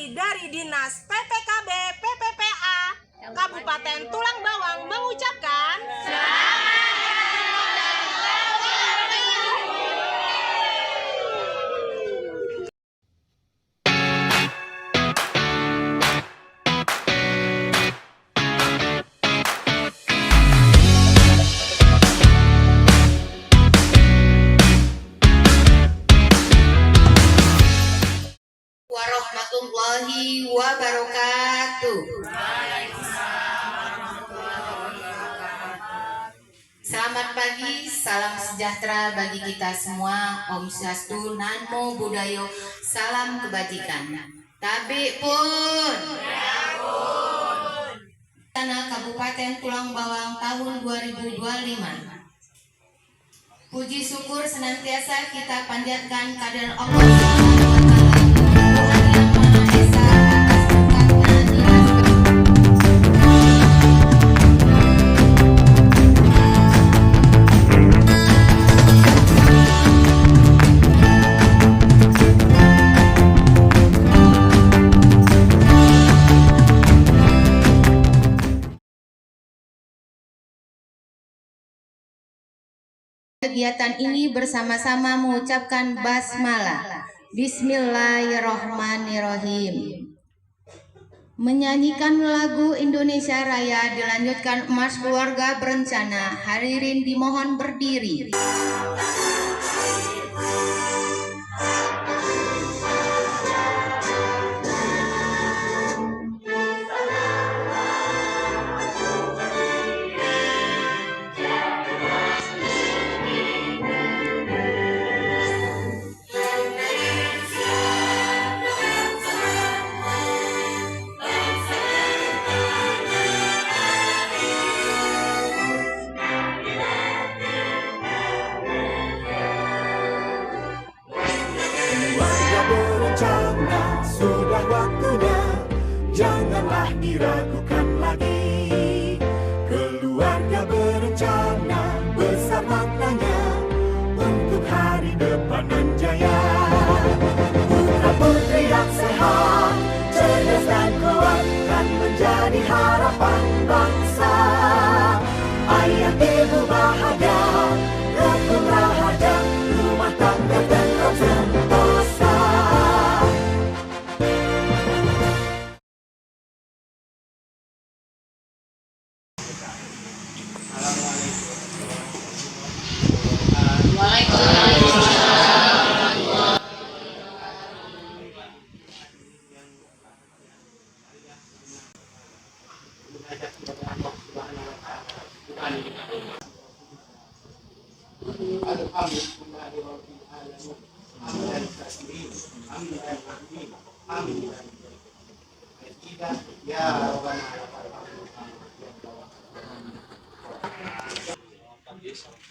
Kami dari Dinas PPKB PPPA Kabupaten Tulang Bawang mengucapkan warahmatullahi wabarakatuh. Selamat pagi, salam sejahtera bagi kita semua. Om Swastiastu, Namo Buddhaya, salam kebajikan. Tabe pun. Tanah Kabupaten Tulang Bawang tahun 2025. Puji syukur senantiasa kita panjatkan kehadirat Allah Subhanahu wa kegiatan ini bersama-sama mengucapkan basmalah. Bismillahirrohmanirrohim. Menyanyikan lagu Indonesia Raya dilanjutkan Emas Keluarga Berencana. Hadirin dimohon berdiri. Sudah waktunya, janganlah diragukan lagi. Keluarga berencana, besar maknanya untuk hari depan yang jaya. Putra putri yang sehat, cerdas dan kuat kan menjadi harapan bangsa. Ayah ibu bahagia, rukun rahaja, rumah tangga tetap sentosa.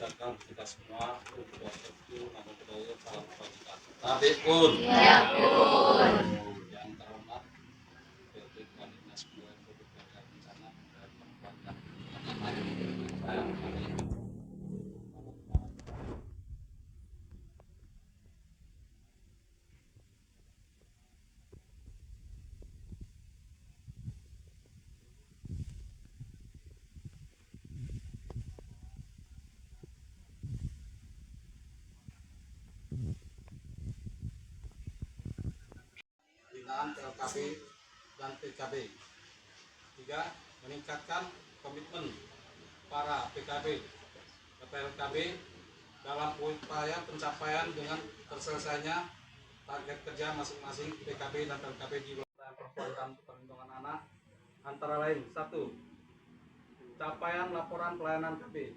Salam kita semua, Namo Buddhaya, salam kebajikan. Tabe pun. Yang terhormat PT Dinas Keluarga Berencana dan Pembangunan. Binaan PLKB dan PKB. 3. Meningkatkan komitmen para PKB ke PLKB dalam upaya pencapaian dengan terselesainya target kerja masing-masing PKB dan PLKB di wilayah perempuan dan perlindungan anak, antara lain: 1. Capaian laporan pelayanan KB.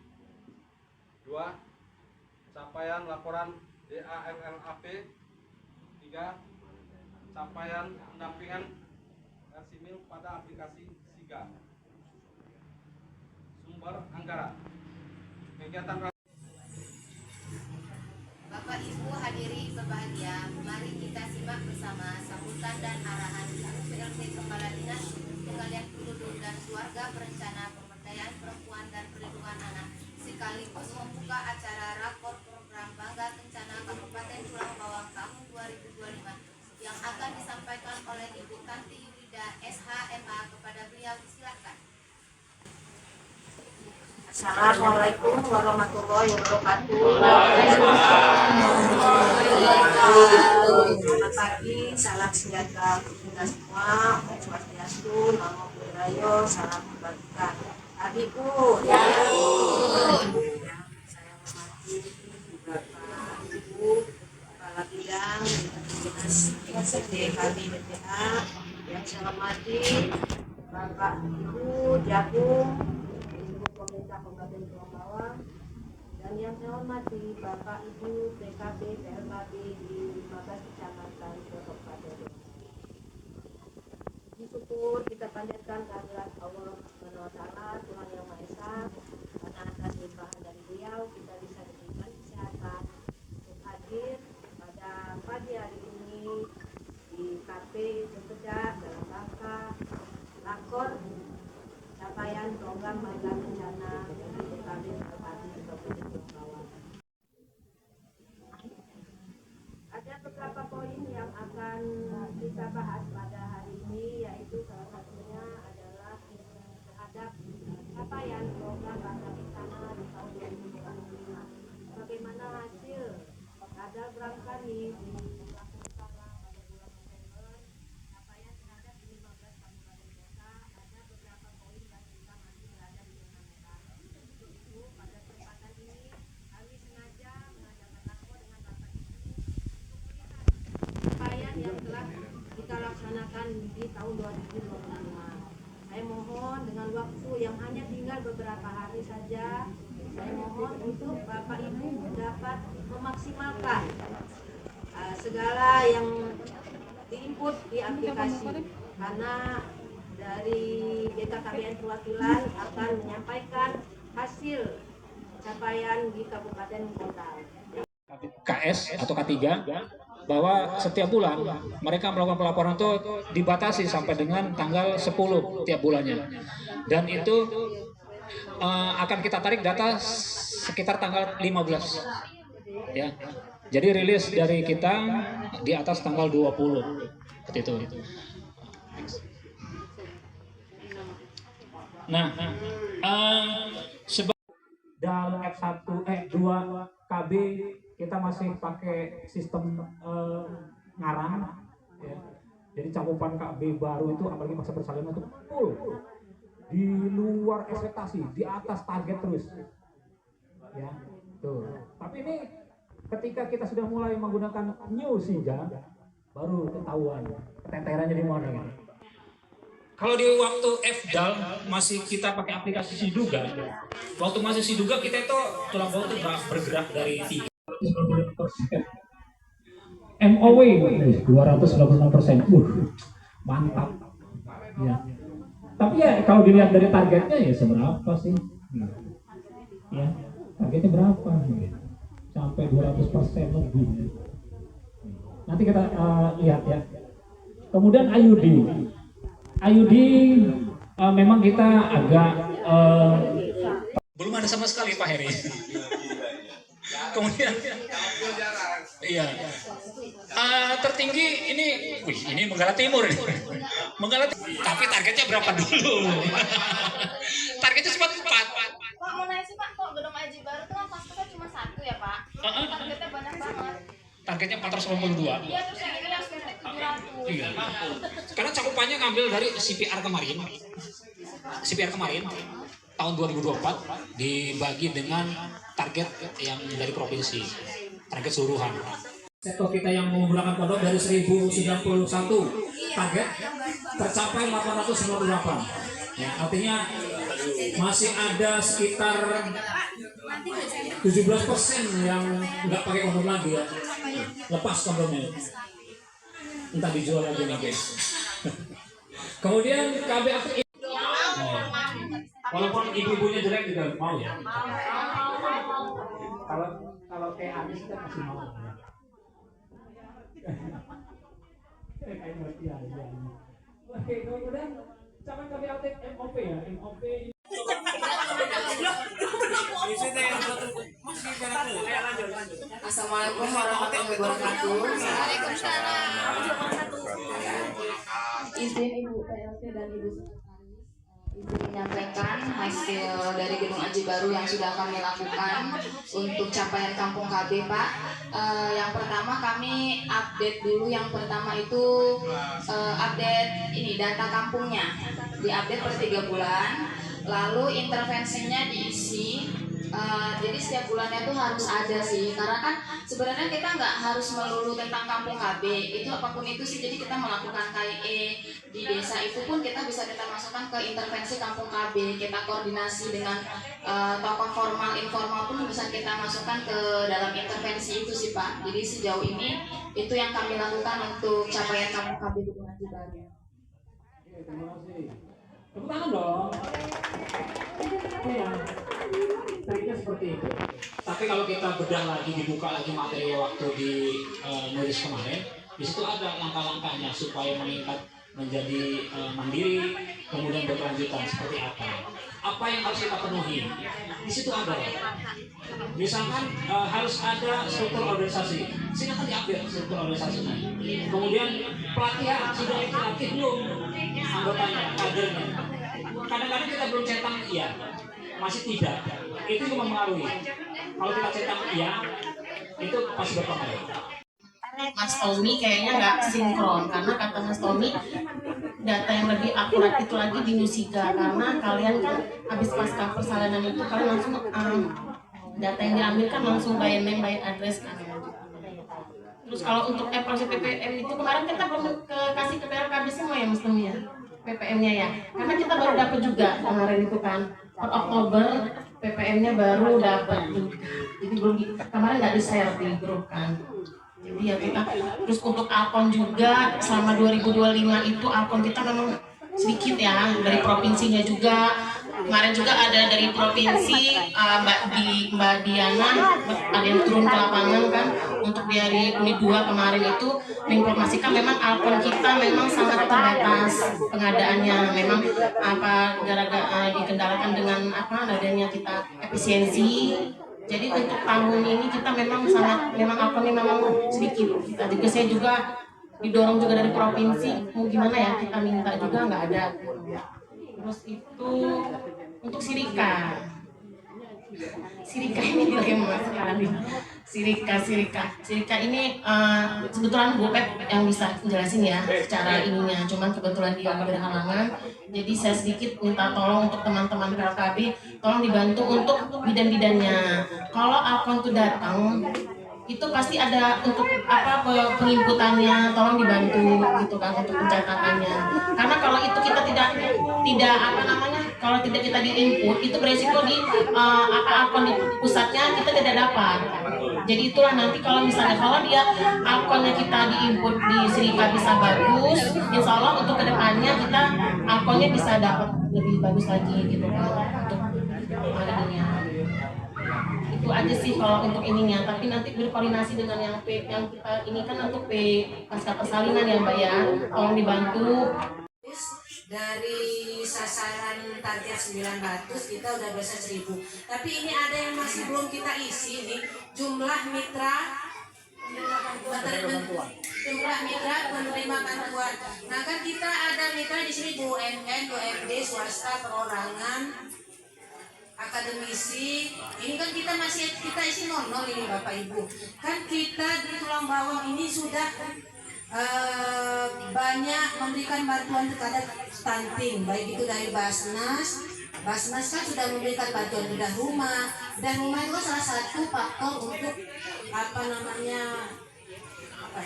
2. Capaian laporan DALLAP. 3. Capaian pendampingan RSIMIL pada aplikasi SIGA. Sumber anggaran. Kegiatan Bapak Ibu hadiri berbahagia, mari kita simak bersama sambutan dan arahan PLT Kepala Dinas Pengalihan Penduduk dan Keluarga Berencana Pemberdayaan Perempuan dan Perlindungan Anak, sekaligus membuka acara rapor program Bangga Kencana Kabupaten Tulang Bawang tahun 2025 yang akan disampaikan disampaikan oleh Ibu Tanti Yurida SHMA. Kepada beliau silakan. Assalamualaikum warahmatullahi wabarakatuh. Selamat pagi, salam sejahtera untuk kita semua. Om Swastiastu, Namo Buddhaya, salam kebajikan. Adikku, ya. Saya hormati Bapak Ibu Kepala Bidang Dinas PDKB BPA. Yang saya hormati Bapak Ibu Jagung Pemerintah Kabupaten Tulang Bawang, dan yang saya hormati Bapak Ibu PKB PLKB di 15 kecamatan Kabupaten. Puji syukur kita panjatkan kehadirat Allah Subhanahu wa Ta'ala, Tuhan Yang Maha Esa, karena atas limpahan dari Beliau kita bisa diberikan kesehatan untuk hadir pada pagi hari ini di KP Jepeda dalam rangka lakon capaian program Mangga Bencana dari PKB Kabupaten Tulang Bawang. Ada beberapa poin yang akan kita bahas pada hari ini, yaitu salah satunya adalah terhadap capaian program Mangga Bencana di tahun 2025. Bagaimana hasil kadar gram kami di Lampung Utara pada bulan November, capaian terhadap 15 kabupaten kota. Ada beberapa poin yang kita masih berada di zona merah. Itu pada kesempatan ini kami sengaja mengadakan lakon dengan Bapak Ibu untuk melihat capaian yang telah kita laksanakan di tahun 2025. Saya mohon dengan waktu yang hanya tinggal beberapa hari saja, saya mohon untuk Bapak Ibu dapat memaksimalkan segala yang diinput di aplikasi, karena dari BKKBN Perwakilan akan menyampaikan hasil capaian di kabupaten kota. KS atau K3 bahwa setiap bulan mereka melakukan pelaporan itu dibatasi sampai dengan tanggal 10 tiap bulannya, dan itu akan kita tarik data sekitar tanggal 15 ya. Jadi rilis dari kita di atas tanggal 20 seperti itu. Nah, dalam F2 KB kita masih pakai sistem ngarang ya. Jadi cakupan KB baru itu apalagi masa persalinan itu full di luar ekspektasi, di atas target terus ya tuh. Tapi ini ketika kita sudah mulai menggunakan new Sinja baru ketahuan keteterannya di mana gitu. Kalau di waktu FDAL masih kita pakai aplikasi Siduga, waktu masih Siduga kita itu tulang bawang itu bergerak dari 3 MOW 296%, mantap ya. Tapi ya kalau dilihat dari targetnya ya seberapa sih ya, targetnya berapa sampai 200% lebih. Nanti kita lihat ya. Kemudian IUD memang kita agak belum ada sama sekali Pak Heri. Kemudian iya tertinggi ini Menggala Timur nih. Menggala tapi targetnya berapa dulu? Targetnya cuma 4. Pak, mau nanya sih Pak, kok gedung Aji baru tuh kan fasilitasnya cuma 1 ya Pak? Targetnya banyak banget. Targetnya 482. Iya, terus yang ini yang 700. Iya. Karena cakupannya ngambil dari CPR kemarin tahun 2024 dibagi dengan target yang dari provinsi, target seluruhan. Sektor kita yang menggunakan kodok dari 1091 target tercapai 898. Ya, artinya masih ada sekitar 17% yang nggak pakai kondom lagi ya. Lepas kondomnya. Entah dijual lagi nih guys. Kemudian KB aktif. Walaupun ibu-ibunya jelek juga mau ya. Kalau kayak Anis kita masih mau. Oke, kemudian sama KB aktif MOP ya, MOP. Assalamualaikum warahmatullahi wabarakatuh. Waalaikumsalam. dan Ibu Sekretaris izin menyampaikan hasil dari Gedung Aji Baru yang sudah kami lakukan untuk capaian Kampung KB, Pak. Yang pertama kami update dulu. Yang pertama itu update ini data kampungnya, diupdate per 3 bulan. Lalu intervensinya diisi. Jadi setiap bulannya tuh harus ada sih, karena kan sebenarnya kita nggak harus melulu tentang Kampung KB, itu apapun itu sih. Jadi kita melakukan KIE di desa itu pun kita masukkan ke intervensi Kampung KB. Kita koordinasi dengan tokoh formal informal pun bisa kita masukkan ke dalam intervensi itu sih, Pak. Jadi sejauh ini itu yang kami lakukan untuk capaian Kampung KB Gedung Aji Baru. Terima kasih. Tepuk tangan dong. Iya. Triknya seperti itu. Tapi kalau kita bedah lagi, dibuka lagi materi waktu di nulis kemarin, di situ ada langkah-langkahnya supaya meningkat menjadi mandiri, kemudian berkelanjutan seperti apa. Apa yang harus kita penuhi? Di situ ada. Misalkan harus ada struktur organisasi. Silakan diambil struktur organisasinya. Kemudian pelatihan sudah dilatih belum anggotanya, kadernya. Kadang-kadang kita belum cetak iya, masih tidak. Itu juga mempengaruhi. Kalau kita cetak iya, itu pasti berpengaruh. Mas Tommy kayaknya nggak sinkron, karena kata Mas Tommy data yang lebih akurat itu lagi di Musika, karena kalian kan habis pasca persalinan itu kalian langsung data yang diambil kan langsung by name by address kan. Terus kalau untuk evaluasi PPM itu kemarin kita belum kasih ke PRKB semua ya Mas Tommy ya, PPM-nya ya, karena kita baru dapat juga kemarin itu kan per Oktober PPM-nya baru dapat, jadi belum kemarin nggak di-share di grup kan. Jadi ya kita, terus untuk Alkon juga selama 2025 itu Alkon kita memang sedikit ya, dari provinsinya juga. Kemarin juga ada dari provinsi Mbak Diana ada yang turun ke lapangan kan untuk dari Uni 2 kemarin itu menginformasikan memang Alkon kita memang sangat terbatas pengadaannya, memang apa gara-gara dikendalikan dengan apa adanya kita efisiensi. Jadi untuk tahun ini kita memang Alkon ini memang sedikit. Tadi saya juga didorong juga dari provinsi, mau gimana ya kita minta juga nggak ada. Terus itu untuk Sirika ini bagaimana sekali? Sirika ini kebetulan Bu Pep yang bisa jelasin ya secara ininya, cuman kebetulan dia berhalangan. Jadi saya sedikit minta tolong untuk teman-teman PLKB, tolong dibantu untuk bidan-bidannya. Kalau Alkon itu datang, itu pasti ada untuk apa penginputannya, tolong dibantu gitu kan untuk pencatatannya. Karena kalau itu kita tidak apa namanya, kalau tidak kita diinput itu beresiko di Alkon di pusatnya kita tidak dapat. Jadi itulah nanti kalau misalnya kalau dia Alkonnya kita diinput di Sirika bisa bagus, insya Allah untuk kedepannya kita Alkonnya bisa dapat lebih bagus lagi gitu kan untuk ininya. Itu aja sih kalau untuk ininya, tapi nanti berkoordinasi dengan yang kita ini kan untuk pasca persalinan ya Mbak ya, tolong dibantu. Dari sasaran target 900 kita udah bisa 1000, tapi ini ada yang masih belum kita isi nih, jumlah mitra penerima bantuan. Nah kan kita ada mitra di sini BUMN, BUMD, swasta, perorangan, akademisi. Ini kan kita isi 00 ini Bapak Ibu. Kan kita di Tulang Bawang ini sudah banyak memberikan bantuan terhadap stunting, baik itu dari Basnas kan sudah memberikan bantuan bedah rumah itu salah satu faktor untuk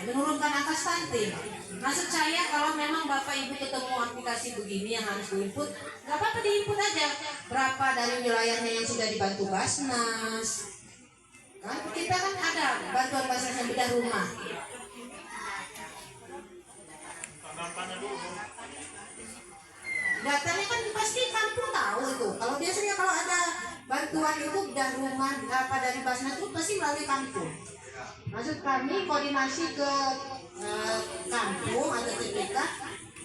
menurunkan angka stunting. Maksud saya kalau memang Bapak Ibu ketemu aplikasi begini yang harus diinput, nggak apa-apa diinput aja berapa dari wilayahnya yang sudah dibantu Basnas. Kan kita kan ada bantuan Basnas yang bedah rumah. Datanya kan pasti kampung tahu itu. Kalau biasanya kalau ada bantuan itu bedah rumah dari Basnas itu pasti melalui kampung. Maksud kami koordinasi ke kampung atau TPK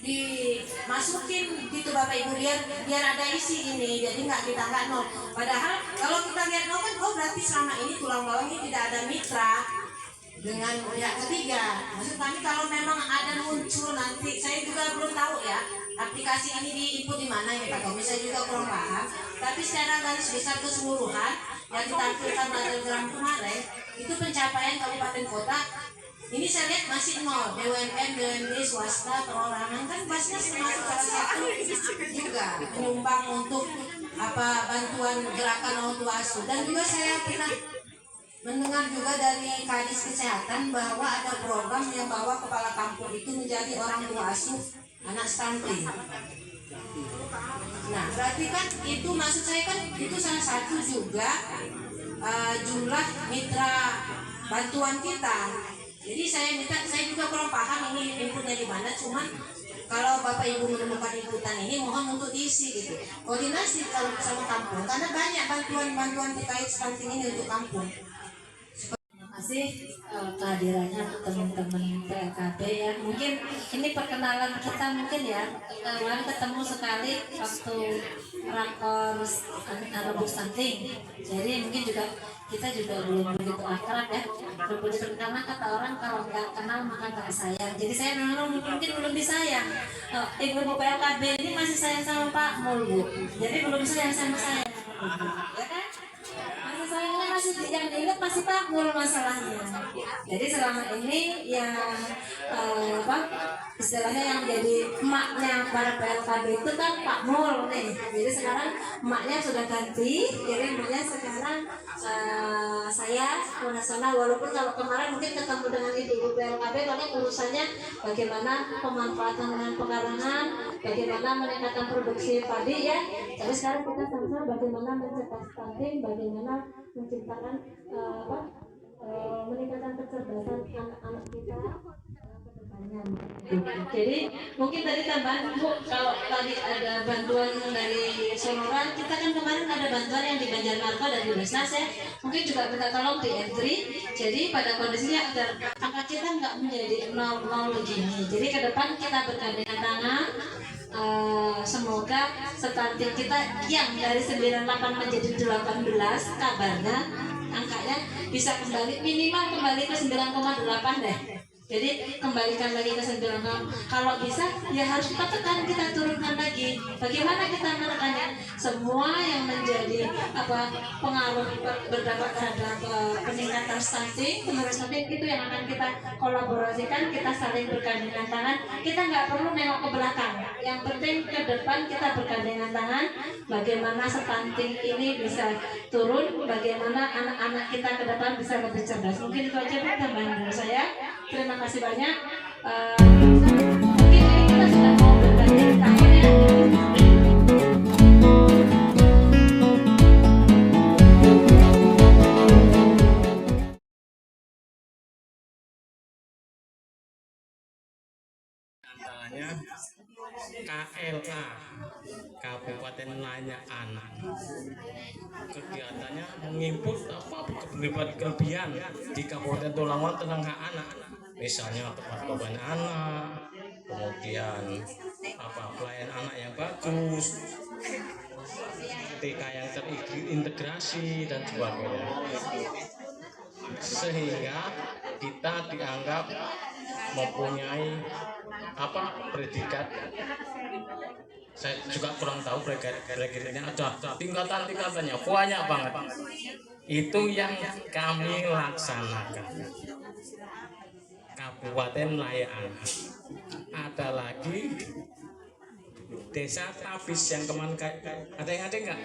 dimasukin gitu Bapak Ibu biar ada isi ini, jadi kita nggak nol. Padahal kalau kita lihat nol kan berarti selama ini Tulang Bawang ini tidak ada mitra dengan pihak ketiga. Maksud kami kalau memang ada muncul nanti, saya juga belum tahu ya aplikasi ini di-input di mana ya Pak Tommy, saya juga kurang paham. Tapi secara garis besar keseluruhan yang ditampilkan diagram kemarin itu pencapaian kabupaten kota ini saya lihat masih nol. BUMN, BUMD, swasta, perorangan kan Basnas termasuk salah satu juga penyumbang untuk bantuan gerakan orang tua asuh. Dan juga saya pernah mendengar juga dari Kadis Kesehatan bahwa ada program yang bawa kepala kampung itu menjadi orang tua asuh anak stunting. Nah, berarti kan itu maksud saya kan itu salah satu juga jumlah mitra bantuan kita. Jadi saya juga kurang paham ini inputnya di mana. Cuman kalau Bapak Ibu menemukan inputan ini mohon untuk diisi gitu. Koordinasi kalau sama kampung karena banyak bantuan terkait stunting ini untuk kampung. Terima kasih kehadirannya teman-teman PLKB ya. Mungkin ini perkenalan kita mungkin ya. Kemarin ketemu sekali waktu rakor rebus stunting. Jadi mungkin juga kita juga belum begitu akrab ya. Belum begitu, karena kata orang kalau nggak kenal maka nggak sayang. Jadi saya memang mungkin belum disayang. Ibu-ibu PLKB ini masih sayang sama Pak Mul, Bu. Jadi belum sayang sama saya. Ya kan? Masih sayangnya masih yang diingat masih Pak Mul masalahnya. Jadi selama ini yang istilahnya yang jadi emaknya para PLKB itu kan Pak Mul nih. Jadi sekarang emaknya sudah ganti. Jadi emaknya sekarang saya nasional. Walaupun kalau kemarin mungkin ketemu dengan ibu PLKB karena urusannya bagaimana pemanfaatan lahan pekarangan, bagaimana meningkatkan produksi padi ya. Tapi sekarang kita sama-sama bagaimana mencegah stunting, bagaimana menciptakan meningkatkan kecerdasan anak-anak kita ke depannya. Jadi mungkin tadi tambahan Bu, kalau tadi ada bantuan dari Sonoran, kita kan kemarin ada bantuan yang di Banjarmarko dari Basnas ya. Mungkin juga minta tolong di entry. Jadi pada kondisinya agar angka kita nggak menjadi 0-0 begini. Jadi ke depan kita bergandengan tangan. Semoga stunting kita yang dari 98 menjadi 18 kabarnya angkanya bisa kembali minimal kembali ke 9,8 deh. Jadi kembalikan lagi ke 9. Kalau bisa ya harus kita tekan, kita turunkan lagi. Bagaimana kita menekannya? Semua yang menjadi pengaruh berdampak terhadap peningkatan stunting, penurunan stunting itu yang akan kita kolaborasikan, kita saling bergandengan tangan. Kita nggak perlu nengok ke belakang. Yang penting ke depan kita bergandengan tangan. Bagaimana stunting ini bisa turun, bagaimana anak-anak kita ke depan bisa lebih cerdas. Mungkin itu aja Bu tambahan dari saya. Terima kasih banyak. Mungkin ini kita sudah mau bergandengan tangan ya. Antaranya KLA Kabupaten Layak Anak. Kegiatannya menginput kelebihan di Kabupaten Tulangan tentang hak anak. Misalnya tempat korban anak, kemudian pelayan anak yang bagus, TK yang terintegrasi dan sebagainya. Sehingga kita dianggap mempunyai predikat, saya juga kurang tahu predikatnya ada tingkatan-tingkatannya banyak banget. Itu yang kami laksanakan. Kabupaten Layak Anak. Ada lagi Desa Tabis yang kemarin ada yang nggak?